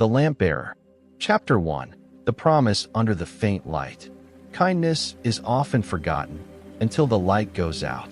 The Lamp Bearer. Chapter 1. The Promise Under the Faint Light. Kindness is often forgotten until the light goes out.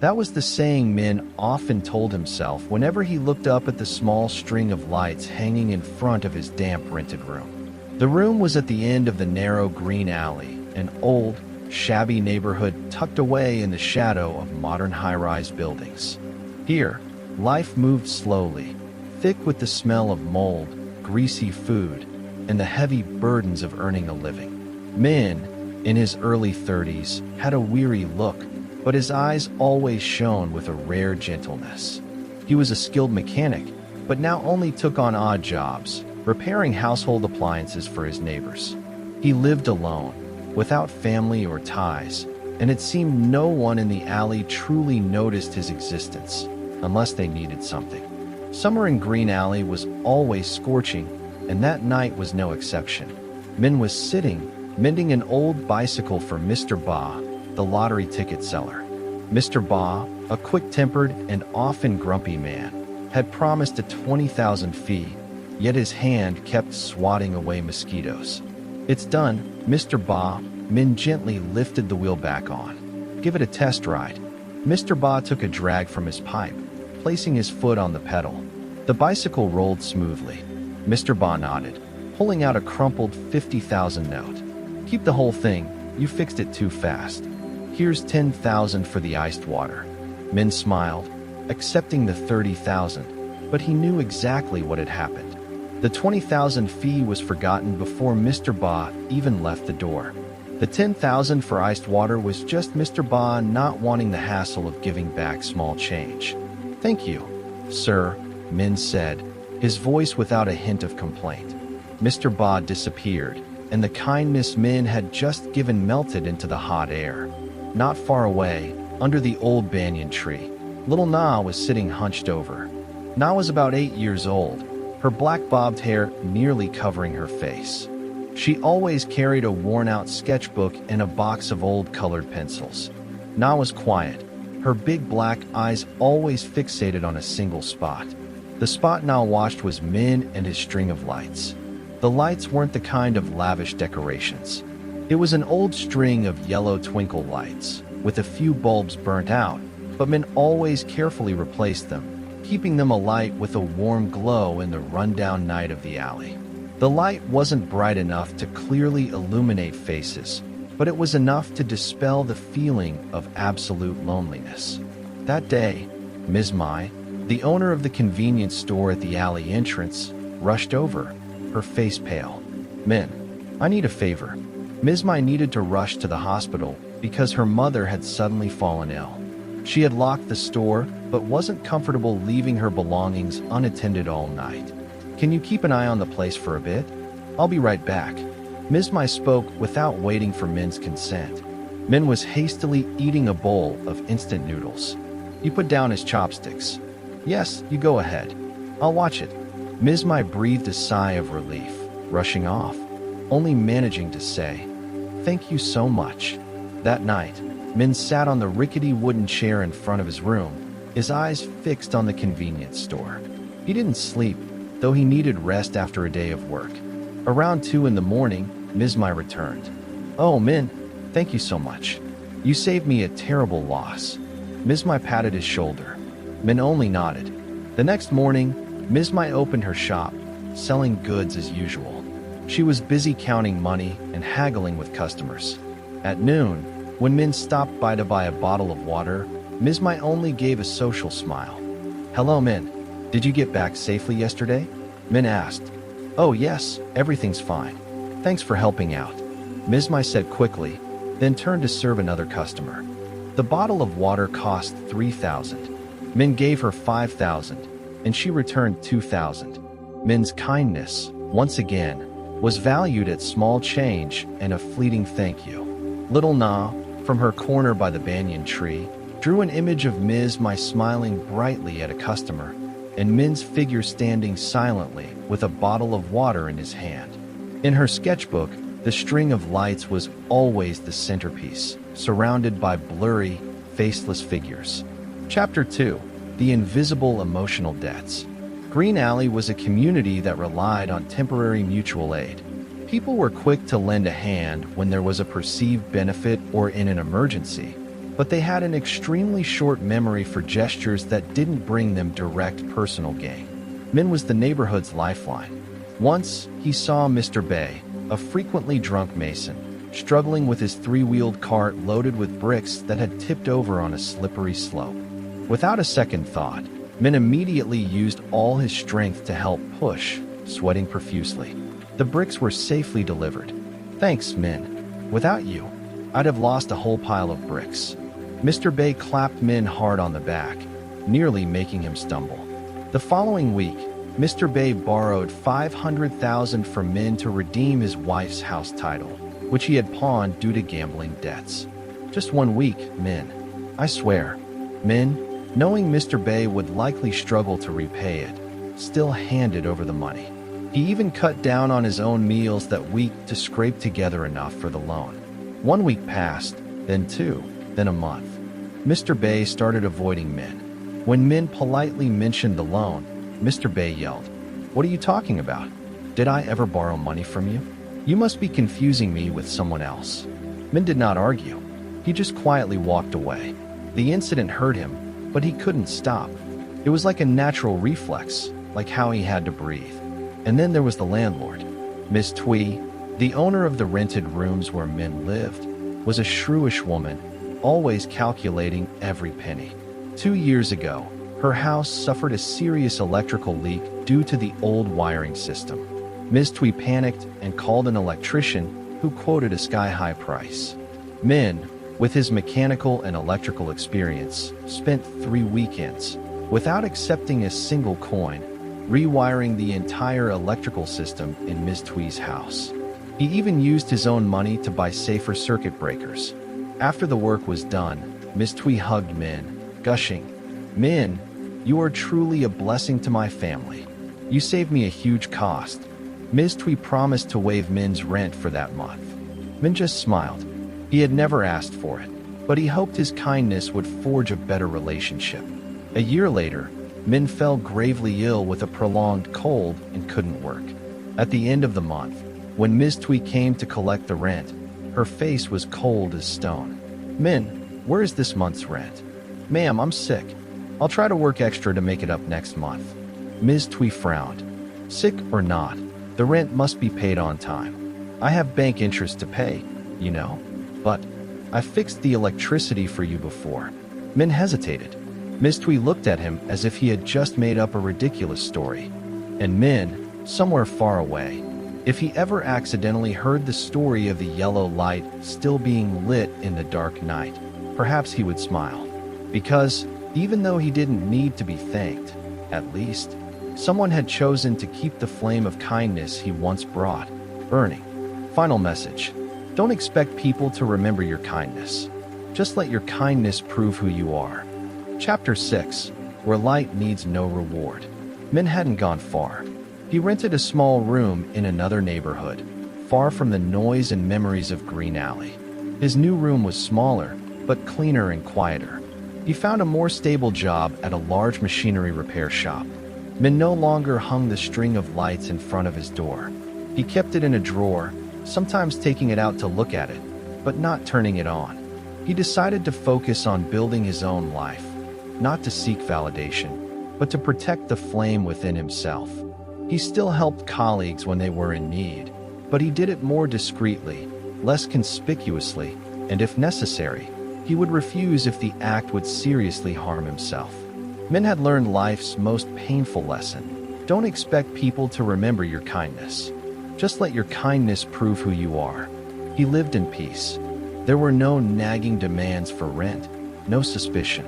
That was the saying Min often told himself whenever he looked up at the small string of lights hanging in front of his damp rented room. The room was at the end of the narrow green alley, an old, shabby neighborhood tucked away in the shadow of modern high-rise buildings. Here, life moved slowly, thick with the smell of mold, greasy food, and the heavy burdens of earning a living. Min, in his early 30s, had a weary look, but his eyes always shone with a rare gentleness. He was a skilled mechanic, but now only took on odd jobs, repairing household appliances for his neighbors. He lived alone, without family or ties, and it seemed no one in the alley truly noticed his existence, unless they needed something. Summer in Green Alley was always scorching, and that night was no exception. Min was sitting, mending an old bicycle for Mr. Ba, the lottery ticket seller. Mr. Ba, a quick-tempered and often grumpy man, had promised a 20,000 fee, yet his hand kept swatting away mosquitoes. "It's done, Mr. Ba," Min gently lifted the wheel back on. "Give it a test ride." Mr. Ba took a drag from his pipe, placing his foot on the pedal. The bicycle rolled smoothly. Mr. Ba nodded, pulling out a crumpled 50,000 note. "Keep the whole thing, you fixed it too fast. Here's 10,000 for the iced water." Min smiled, accepting the 30,000, but he knew exactly what had happened. The 20,000 fee was forgotten before Mr. Ba even left the door. The 10,000 for iced water was just Mr. Ba not wanting the hassle of giving back small change. "Thank you, sir," Min said, his voice without a hint of complaint. Mr. Ba disappeared, and the kindness Min had just given melted into the hot air. Not far away, under the old banyan tree, little Na was sitting hunched over. Na was about 8 years old, her black bobbed hair nearly covering her face. She always carried a worn-out sketchbook and a box of old colored pencils. Na was quiet, her big black eyes always fixated on a single spot. The spot Na watched was Min and his string of lights. The lights weren't the kind of lavish decorations. It was an old string of yellow twinkle lights, with a few bulbs burnt out, but Min always carefully replaced them, keeping them alight with a warm glow in the rundown night of the alley. The light wasn't bright enough to clearly illuminate faces, but it was enough to dispel the feeling of absolute loneliness. That day, Ms. Mai, the owner of the convenience store at the alley entrance, rushed over, her face pale. "Min, I need a favor." Ms. Mai needed to rush to the hospital because her mother had suddenly fallen ill. She had locked the store, but wasn't comfortable leaving her belongings unattended all night. "Can you keep an eye on the place for a bit? I'll be right back." Ms. Mai spoke without waiting for Min's consent. Min was hastily eating a bowl of instant noodles. He put down his chopsticks. "Yes, you go ahead. I'll watch it." Ms. Mai breathed a sigh of relief, rushing off, only managing to say, "Thank you so much." That night, Min sat on the rickety wooden chair in front of his room, his eyes fixed on the convenience store. He didn't sleep, though he needed rest after a day of work. Around 2 in the morning, Ms. Mai returned. "Oh, Min, thank you so much. You saved me a terrible loss." Ms. Mai patted his shoulder. Min only nodded. The next morning, Ms. Mai opened her shop, selling goods as usual. She was busy counting money and haggling with customers. At noon, when Min stopped by to buy a bottle of water, Ms. Mai only gave a social smile. "Hello, Min. Did you get back safely yesterday?" Min asked. "Oh yes, everything's fine. Thanks for helping out," Ms. Mai said quickly, then turned to serve another customer. The bottle of water cost 3,000. Min gave her 5,000, and she returned 2,000. Min's kindness, once again, was valued at small change and a fleeting thank you. Little Na, from her corner by the banyan tree, drew an image of Ms. Mai smiling brightly at a customer, and Min's figure standing silently with a bottle of water in his hand. In her sketchbook, the string of lights was always the centerpiece, surrounded by blurry, faceless figures. Chapter 2. The Invisible Emotional Debts. Green Alley was a community that relied on temporary mutual aid. People were quick to lend a hand when there was a perceived benefit or in an emergency, but they had an extremely short memory for gestures that didn't bring them direct personal gain. Min was the neighborhood's lifeline. Once, he saw Mr. Bay, a frequently drunk mason, struggling with his three-wheeled cart loaded with bricks that had tipped over on a slippery slope. Without a second thought, Min immediately used all his strength to help push, sweating profusely. The bricks were safely delivered. Thanks, Min. Without you, I'd have lost a whole pile of bricks. Mr. Bay clapped Min hard on the back, nearly making him stumble. The following week, Mr. Bay borrowed $500,000 from Min to redeem his wife's house title, which he had pawned due to gambling debts. Just 1 week, Min. I swear. Min, knowing Mr. Bay would likely struggle to repay it, still handed over the money. He even cut down on his own meals that week to scrape together enough for the loan. 1 week passed, then 2, then a month. Mr. Bay started avoiding Min. When Min politely mentioned the loan, Mr. Bay yelled, "What are you talking about? Did I ever borrow money from you? You must be confusing me with someone else." Min did not argue. He just quietly walked away. The incident hurt him, but he couldn't stop. It was like a natural reflex, like how he had to breathe. And then there was the landlord. Miss Twee, the owner of the rented rooms where Min lived, was a shrewish woman, always calculating every penny. 2 years ago, her house suffered a serious electrical leak due to the old wiring system. Ms. Twee panicked and called an electrician who quoted a sky-high price. Min, with his mechanical and electrical experience, spent 3 weekends, without accepting a single coin, rewiring the entire electrical system in Ms. Twee's house. He even used his own money to buy safer circuit breakers. After the work was done, Ms. Twee hugged Min, gushing, "Min, you are truly a blessing to my family. You saved me a huge cost." Ms. Twee promised to waive Min's rent for that month. Min just smiled. He had never asked for it, but he hoped his kindness would forge a better relationship. A year later, Min fell gravely ill with a prolonged cold and couldn't work. At the end of the month, when Ms. Twee came to collect the rent, her face was cold as stone. "Min, where is this month's rent?" "Ma'am, I'm sick. I'll try to work extra to make it up next month." Ms. Twee frowned. "Sick or not, the rent must be paid on time. I have bank interest to pay, you know. But I fixed the electricity for you before." Min hesitated. Ms. Twee looked at him as if he had just made up a ridiculous story. And Min, somewhere far away, if he ever accidentally heard the story of the yellow light still being lit in the dark night, perhaps he would smile. Because, even though he didn't need to be thanked, at least, someone had chosen to keep the flame of kindness he once brought burning. Final message. Don't expect people to remember your kindness. Just let your kindness prove who you are. Chapter 6, Where Light Needs No Reward. Min hadn't gone far. He rented a small room in another neighborhood, far from the noise and memories of Green Alley. His new room was smaller, but cleaner and quieter. He found a more stable job at a large machinery repair shop. Min no longer hung the string of lights in front of his door. He kept it in a drawer, sometimes taking it out to look at it, but not turning it on. He decided to focus on building his own life, not to seek validation, but to protect the flame within himself. He still helped colleagues when they were in need, but he did it more discreetly, less conspicuously, and if necessary, he would refuse if the act would seriously harm himself. Min had learned life's most painful lesson. Don't expect people to remember your kindness. Just let your kindness prove who you are. He lived in peace. There were no nagging demands for rent, no suspicion.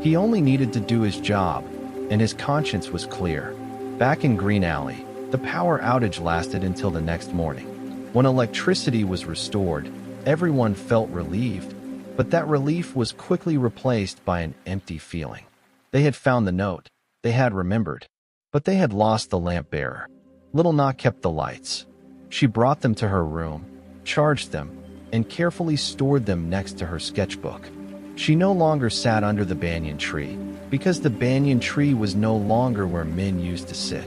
He only needed to do his job, and his conscience was clear. Back in Green Alley, the power outage lasted until the next morning. When electricity was restored, everyone felt relieved, but that relief was quickly replaced by an empty feeling. They had found the note, they had remembered, but they had lost the lamp bearer. Little Na kept the lights. She brought them to her room, charged them, and carefully stored them next to her sketchbook. She no longer sat under the banyan tree, because the banyan tree was no longer where Min used to sit.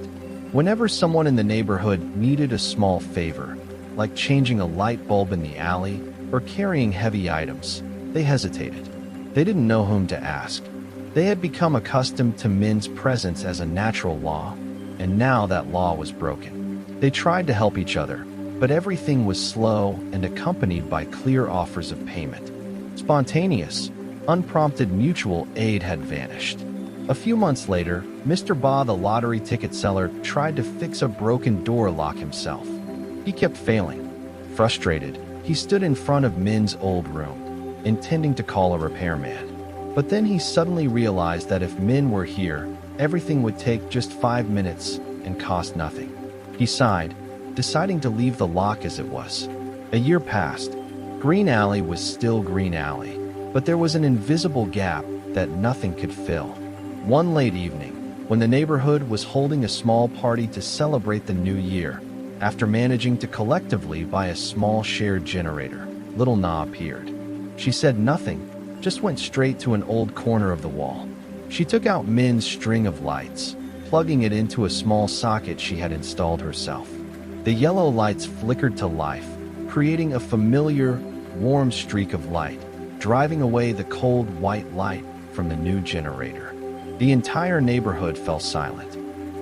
Whenever someone in the neighborhood needed a small favor, like changing a light bulb in the alley or carrying heavy items, they hesitated. They didn't know whom to ask. They had become accustomed to Min's presence as a natural law, and now that law was broken. They tried to help each other, but everything was slow and accompanied by clear offers of payment. Spontaneous, unprompted mutual aid had vanished. A few months later, Mr. Ba, the lottery ticket seller, tried to fix a broken door lock himself. He kept failing. Frustrated, he stood in front of Min's old room, intending to call a repairman. But then he suddenly realized that if Min were here, everything would take just 5 minutes and cost nothing. He sighed, deciding to leave the lock as it was. A year passed. Green Alley was still Green Alley, but there was an invisible gap that nothing could fill. One late evening, when the neighborhood was holding a small party to celebrate the new year, after managing to collectively buy a small shared generator, Little Na appeared. She said nothing, just went straight to an old corner of the wall. She took out Min's string of lights, plugging it into a small socket she had installed herself. The yellow lights flickered to life, creating a familiar, warm streak of light, driving away the cold white light from the new generator. The entire neighborhood fell silent.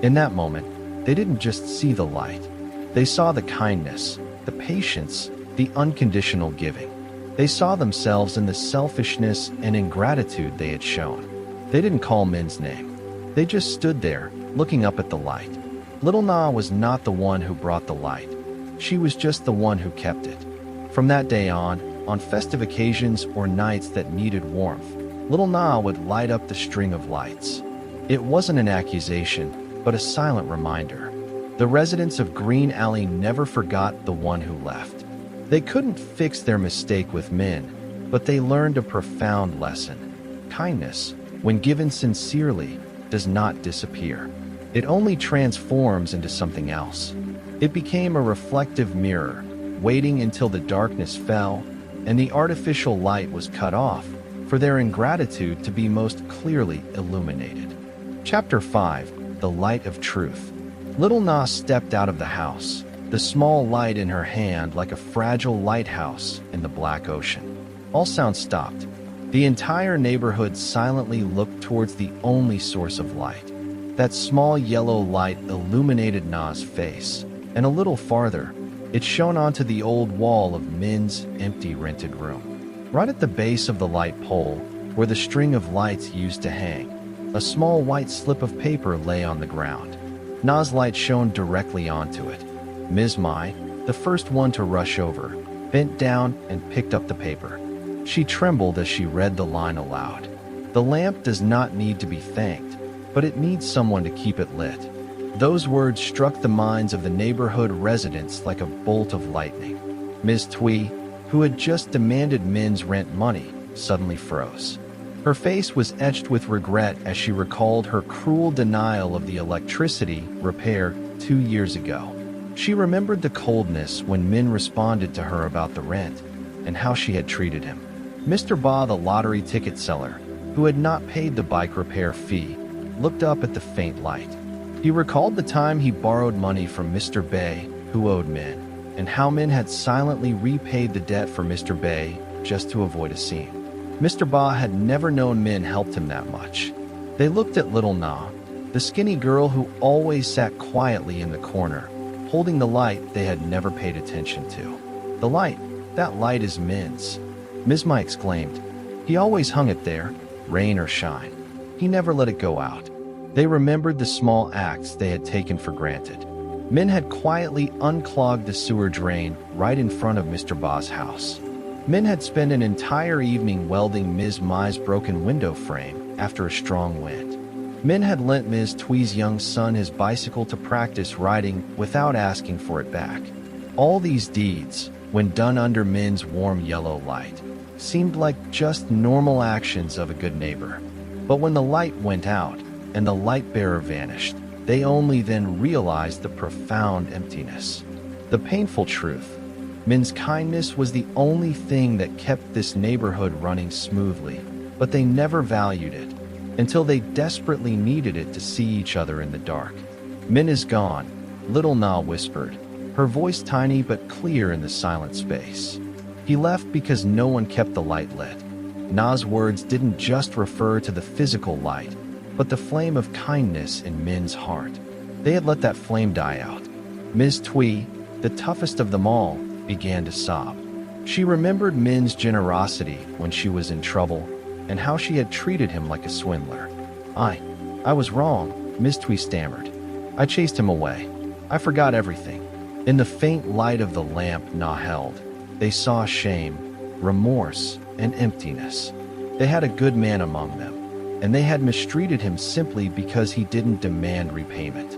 In that moment, they didn't just see the light. They saw the kindness, the patience, the unconditional giving. They saw themselves in the selfishness and ingratitude they had shown. They didn't call Min's name. They just stood there, looking up at the light. Little Na was not the one who brought the light. She was just the one who kept it. From that day on festive occasions or nights that needed warmth, Little Na would light up the string of lights. It wasn't an accusation, but a silent reminder. The residents of Green Alley never forgot the one who left. They couldn't fix their mistake with Min, but they learned a profound lesson. Kindness, when given sincerely, does not disappear. It only transforms into something else. It became a reflective mirror, waiting until the darkness fell and the artificial light was cut off, for their ingratitude to be most clearly illuminated. Chapter 5: The Light of Truth. Little Na stepped out of the house, the small light in her hand like a fragile lighthouse in the black ocean. All sound stopped. The entire neighborhood silently looked towards the only source of light. That small yellow light illuminated Na's face, and a little farther, it shone onto the old wall of Min's empty rented room. Right at the base of the light pole, where the string of lights used to hang, a small white slip of paper lay on the ground. Na's light shone directly onto it. Ms. Mai, the first one to rush over, bent down and picked up the paper. She trembled as she read the line aloud. The lamp does not need to be thanked, but it needs someone to keep it lit. Those words struck the minds of the neighborhood residents like a bolt of lightning. Ms. Tui, who had just demanded Min's rent money, suddenly froze. Her face was etched with regret as she recalled her cruel denial of the electricity repair 2 years ago. She remembered the coldness when Min responded to her about the rent and how she had treated him. Mr. Ba, the lottery ticket seller, who had not paid the bike repair fee, looked up at the faint light. He recalled the time he borrowed money from Mr. Bay, who owed Min, and how Min had silently repaid the debt for Mr. Bay just to avoid a scene. Mr. Ba had never known Min helped him that much. They looked at Little Na, the skinny girl who always sat quietly in the corner, holding the light they had never paid attention to. The light, that light is Min's. Ms. Mai exclaimed. He always hung it there, rain or shine. He never let it go out. They remembered the small acts they had taken for granted. Min had quietly unclogged the sewer drain right in front of Mr. Ba's house. Min had spent an entire evening welding Ms. Mai's broken window frame after a strong wind. Min had lent Ms. Tui's young son his bicycle to practice riding without asking for it back. All these deeds, when done under Min's warm yellow light, seemed like just normal actions of a good neighbor. But when the light went out and the light bearer vanished, they only then realized the profound emptiness. The painful truth: Min's kindness was the only thing that kept this neighborhood running smoothly, but they never valued it until they desperately needed it to see each other in the dark. Min is gone, little Na whispered, her voice tiny but clear in the silent space. He left because no one kept the light lit. Na's words didn't just refer to the physical light, but the flame of kindness in Min's heart. They had let that flame die out. Ms. Twee, the toughest of them all, began to sob. She remembered Min's generosity when she was in trouble, and how she had treated him like a swindler. I was wrong, Ms. Twee stammered. I chased him away. I forgot everything. In the faint light of the lamp Na held, they saw shame, remorse, and emptiness. They had a good man among them, and they had mistreated him simply because he didn't demand repayment.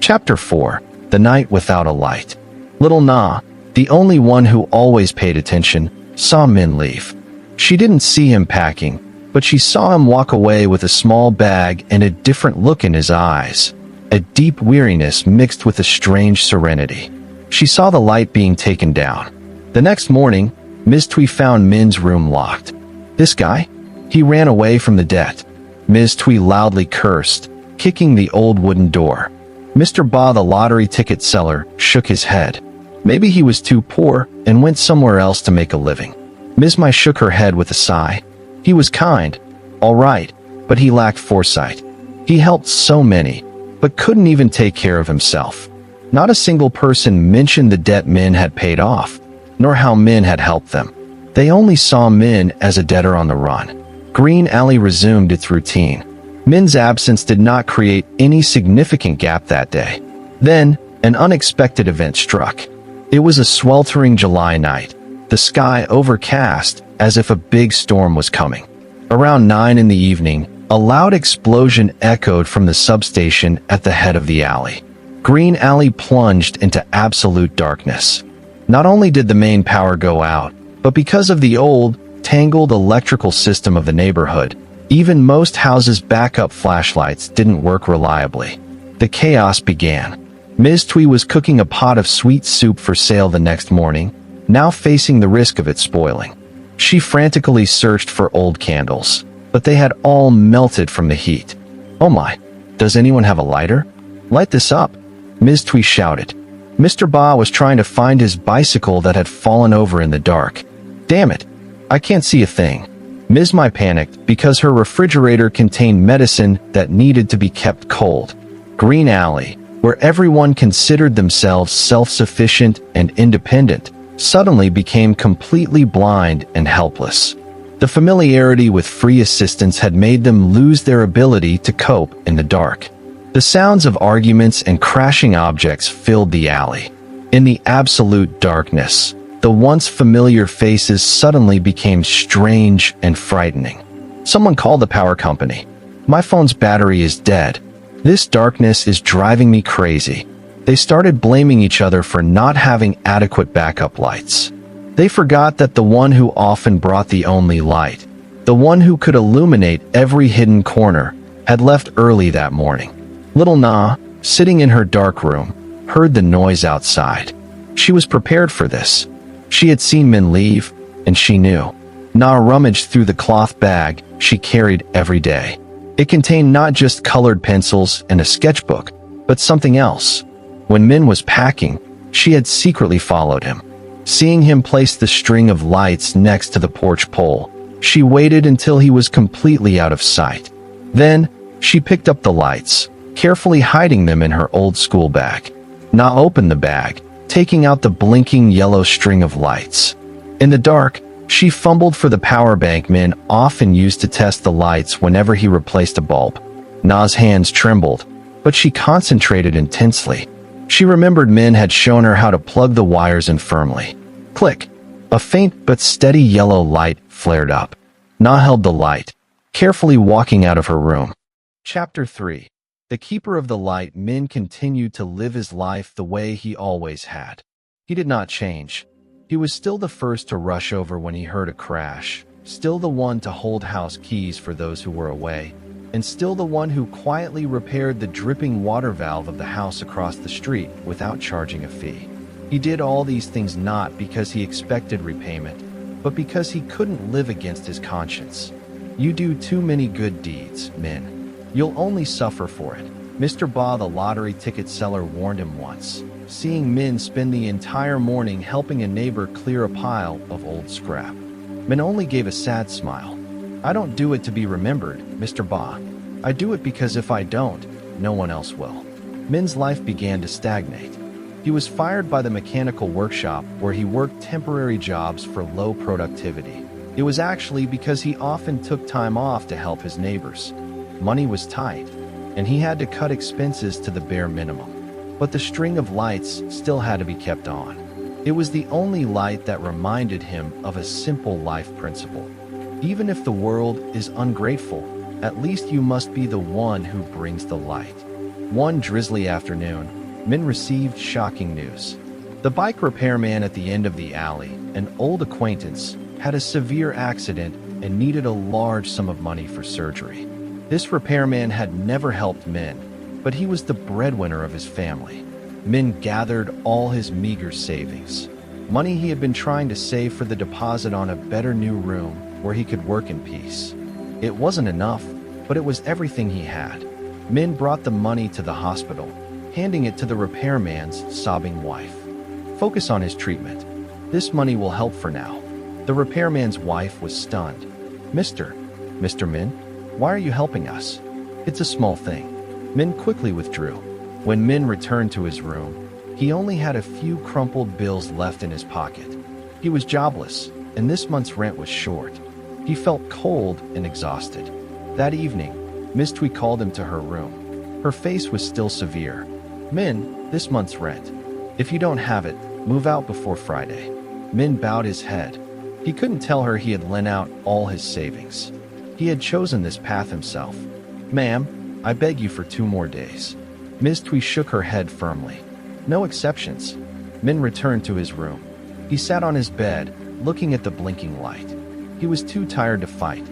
Chapter 4. The Night Without a Light. Little Na, the only one who always paid attention, saw Min leave. She didn't see him packing, but she saw him walk away with a small bag and a different look in his eyes, a deep weariness mixed with a strange serenity. She saw the light being taken down. The next morning, Ms. Twee found Min's room locked. This guy? He ran away from the debt. Ms. Twee loudly cursed, kicking the old wooden door. Mr. Ba, the lottery ticket seller, shook his head. Maybe he was too poor and went somewhere else to make a living. Ms. Mai shook her head with a sigh. He was kind, all right, but he lacked foresight. He helped so many, but couldn't even take care of himself. Not a single person mentioned the debt Min had paid off, nor how Min had helped them. They only saw Min as a debtor on the run. Green Alley resumed its routine. Min's absence did not create any significant gap that day. Then, an unexpected event struck. It was a sweltering July night, the sky overcast as if a big storm was coming. Around 9 in the evening, a loud explosion echoed from the substation at the head of the alley. Green Alley plunged into absolute darkness. Not only did the main power go out, but because of the old, tangled electrical system of the neighborhood, even most houses' backup flashlights didn't work reliably. The chaos began. Ms. Twee was cooking a pot of sweet soup for sale the next morning, now facing the risk of it spoiling. She frantically searched for old candles, but they had all melted from the heat. Oh my, does anyone have a lighter? Light this up, Ms. Twee shouted. Mr. Ba was trying to find his bicycle that had fallen over in the dark. Damn it, I can't see a thing. Ms. Mai panicked because her refrigerator contained medicine that needed to be kept cold. Green Alley, where everyone considered themselves self-sufficient and independent, suddenly became completely blind and helpless. The familiarity with free assistance had made them lose their ability to cope in the dark. The sounds of arguments and crashing objects filled the alley. In the absolute darkness, the once familiar faces suddenly became strange and frightening. Someone called the power company. My phone's battery is dead. This darkness is driving me crazy. They started blaming each other for not having adequate backup lights. They forgot that the one who often brought the only light, the one who could illuminate every hidden corner, had left early that morning. Little Na, sitting in her dark room, heard the noise outside. She was prepared for this. She had seen Min leave, and she knew. Na rummaged through the cloth bag she carried every day. It contained not just colored pencils and a sketchbook, but something else. When Min was packing, she had secretly followed him. Seeing him place the string of lights next to the porch pole, she waited until he was completely out of sight. Then, she picked up the lights, carefully hiding them in her old school bag. Na opened the bag, taking out the blinking yellow string of lights. In the dark, she fumbled for the power bank Min often used to test the lights whenever he replaced a bulb. Na's hands trembled, but she concentrated intensely. She remembered Min had shown her how to plug the wires in firmly. Click! A faint but steady yellow light flared up. Na held the light, carefully walking out of her room. Chapter 3. The keeper of the light. Min continued to live his life the way he always had. He did not change. He was still the first to rush over when he heard a crash, still the one to hold house keys for those who were away, and still the one who quietly repaired the dripping water valve of the house across the street without charging a fee. He did all these things not because he expected repayment, but because he couldn't live against his conscience. You do too many good deeds, Min. You'll only suffer for it. Mr. Ba, the lottery ticket seller, warned him once, seeing Min spend the entire morning helping a neighbor clear a pile of old scrap. Min only gave a sad smile. I don't do it to be remembered, Mr. Ba. I do it because if I don't, no one else will. Min's life began to stagnate. He was fired by the mechanical workshop where he worked temporary jobs for low productivity. It was actually because he often took time off to help his neighbors. Money was tight, and he had to cut expenses to the bare minimum. But the string of lights still had to be kept on. It was the only light that reminded him of a simple life principle. Even if the world is ungrateful, at least you must be the one who brings the light. One drizzly afternoon, Min received shocking news. The bike repairman at the end of the alley, an old acquaintance, had a severe accident and needed a large sum of money for surgery. This repairman had never helped Min, but he was the breadwinner of his family. Min gathered all his meager savings, money he had been trying to save for the deposit on a better new room where he could work in peace. It wasn't enough, but it was everything he had. Min brought the money to the hospital, handing it to the repairman's sobbing wife. Focus on his treatment. This money will help for now. The repairman's wife was stunned. Mr. Min, why are you helping us? It's a small thing. Min quickly withdrew. When Min returned to his room, he only had a few crumpled bills left in his pocket. He was jobless, and this month's rent was short. He felt cold and exhausted. That evening, Miss Twee called him to her room. Her face was still severe. Min, this month's rent. If you don't have it, move out before Friday. Min bowed his head. He couldn't tell her he had lent out all his savings. He had chosen this path himself. Ma'am, I beg you for 2 more days. Ms. Twee shook her head firmly. No exceptions. Min returned to his room. He sat on his bed, looking at the blinking light. He was too tired to fight.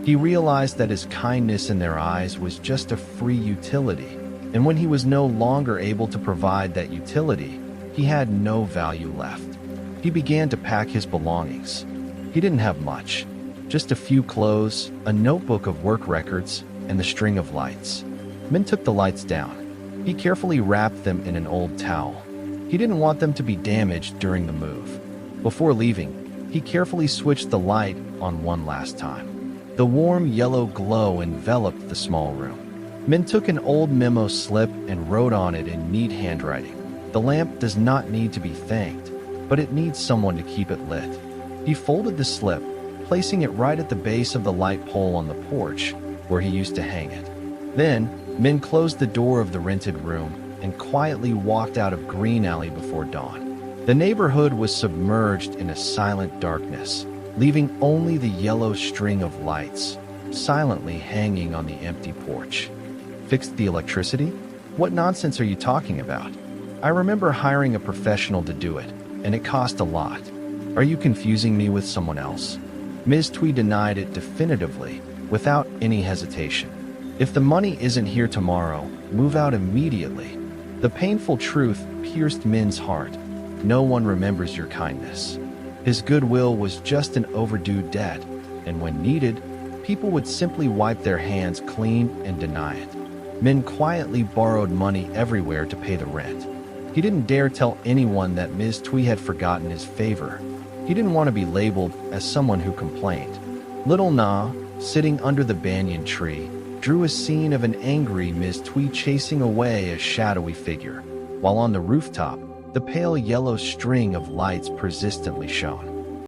He realized that his kindness in their eyes was just a free utility, and when he was no longer able to provide that utility, he had no value left. He began to pack his belongings. He didn't have much, just a few clothes, a notebook of work records, and the string of lights. Min took the lights down. He carefully wrapped them in an old towel. He didn't want them to be damaged during the move. Before leaving, he carefully switched the light on one last time. The warm yellow glow enveloped the small room. Min took an old memo slip and wrote on it in neat handwriting. The lamp does not need to be thanked, but it needs someone to keep it lit. He folded the slip, placing it right at the base of the light pole on the porch, where he used to hang it. Then, Min closed the door of the rented room and quietly walked out of Green Alley before dawn. The neighborhood was submerged in a silent darkness, leaving only the yellow string of lights, silently hanging on the empty porch. Fixed the electricity? What nonsense are you talking about? I remember hiring a professional to do it, and it cost a lot. Are you confusing me with someone else? Ms. Twee denied it definitively, without any hesitation. If the money isn't here tomorrow, move out immediately. The painful truth pierced Min's heart. No one remembers your kindness. His goodwill was just an overdue debt, and when needed, people would simply wipe their hands clean and deny it. Min quietly borrowed money everywhere to pay the rent. He didn't dare tell anyone that Ms. Twee had forgotten his favor. He didn't want to be labeled as someone who complained. Little Na, sitting under the banyan tree, drew a scene of an angry Ms. Twee chasing away a shadowy figure, while on the rooftop, the pale yellow string of lights persistently shone.